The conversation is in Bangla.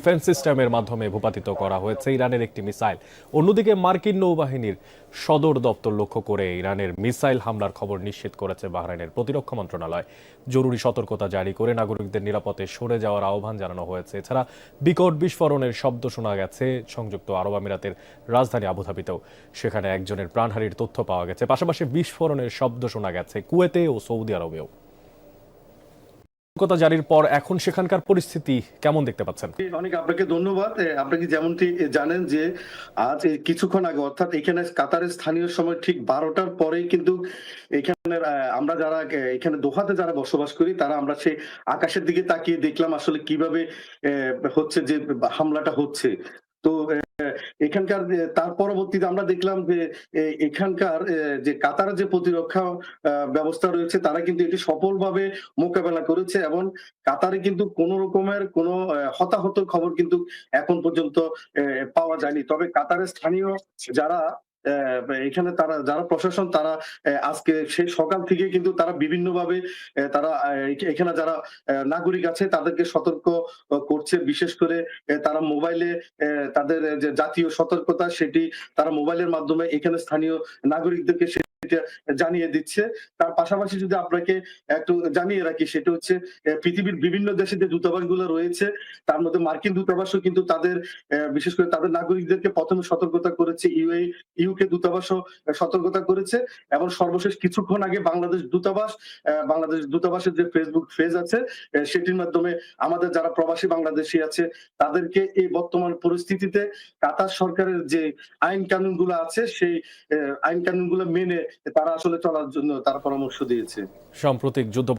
ডিফেন্স সিস্টেমের মাধ্যমে ভূপাতিত করা হয়েছে ইরানের একটি মিসাইল। অন্যদিকে মার্কিন নৌবাহিনীর সদর দপ্তর লক্ষ্য করে ইরানের মিসাইল হামলার খবর নিশ্চিত করেছে বাহরাইনের প্রতিরক্ষা মন্ত্রণালয়। জরুরি সতর্কতা জারি করে নাগরিকদের নিরাপদে সরে যাওয়ার আহ্বান জানানো হয়েছে। এছাড়া বিকট বিস্ফোরণের শব্দ শোনা গেছে সংযুক্ত আরব আমিরাতের রাজধানী আবুধাবিতেও। সেখানে একজনের প্রাণহানির তথ্য পাওয়া গেছে। পাশাপাশি বিস্ফোরণের শব্দ শোনা গেছে কুয়েতে ও সৌদি আরবেও। সতর্কতা জারির পর এখন সেখানকার পরিস্থিতি কেমন দেখতে পাচ্ছেন? অনেক আপনাকে ধন্যবাদ। আপনি যেমনটি জানেন যে আজ কিছুক্ষণ আগে অর্থাৎ এখানে কাতারের স্থানীয় সময় ঠিক 12টার পরেই কিন্তু এখানে আমরা যারা এখানে দোহাতে যারা বসবাস করি তারা আমরা সেই আকাশের দিকে তাকিয়ে দেখলাম আসলে কিভাবে হচ্ছে যে হামলাটা হচ্ছে। তো এখানকার তার পরবর্তীতে আমরা দেখলাম যে এখানকার যে কাতারের যে প্রতিরক্ষা ব্যবস্থা রয়েছে তারা কিন্তু এটি সফলভাবে মোকাবেলা করেছে এবং কাতারে কিন্তু কোন রকমের কোন হতাহতের খবর কিন্তু এখন পর্যন্ত পাওয়া যায়নি। তবে কাতারের স্থানীয় যারা এখানে তারা যারা প্রশাসন তারা আজকে সেই সকাল থেকে কিন্তু তারা বিভিন্নভাবে তারা এখানে যারা নাগরিক আছে তাদেরকে সতর্ক করছে। বিশেষ করে তারা মোবাইলে তাদের যে জাতীয় সতর্কতা সেটি তারা মোবাইলের মাধ্যমে এখানে স্থানীয় নাগরিকদেরকে জানিয়ে দিচ্ছে। তার পাশাপাশি যদি আপনাকে একটু জানিয়ে রাখি সেটা হচ্ছে পৃথিবীর বিভিন্ন দেশে যে দূতাবাসগুলো রয়েছে তার মধ্যে মার্কিন দূতাবাসও কিন্তু তাদের বিশেষ করে তাদের নাগরিকদেরকে প্রথমে সতর্কতা করেছে। ইউকে দূতাবাসও সতর্কতা করেছে এবং সর্বশেষ কিছুক্ষণ আগে বাংলাদেশ দূতাবাসের যে ফেসবুক পেজ আছে সেটির মাধ্যমে আমাদের যারা প্রবাসী বাংলাদেশী আছে তাদেরকে এই বর্তমান পরিস্থিতিতে কাতার সরকারের যে আইন কানুন গুলো আছে সেই আইন কানুন গুলো মেনে তারা আসলে চলার জন্য তারা পরামর্শ দিয়েছে। সাম্প্রতিক যুদ্ধ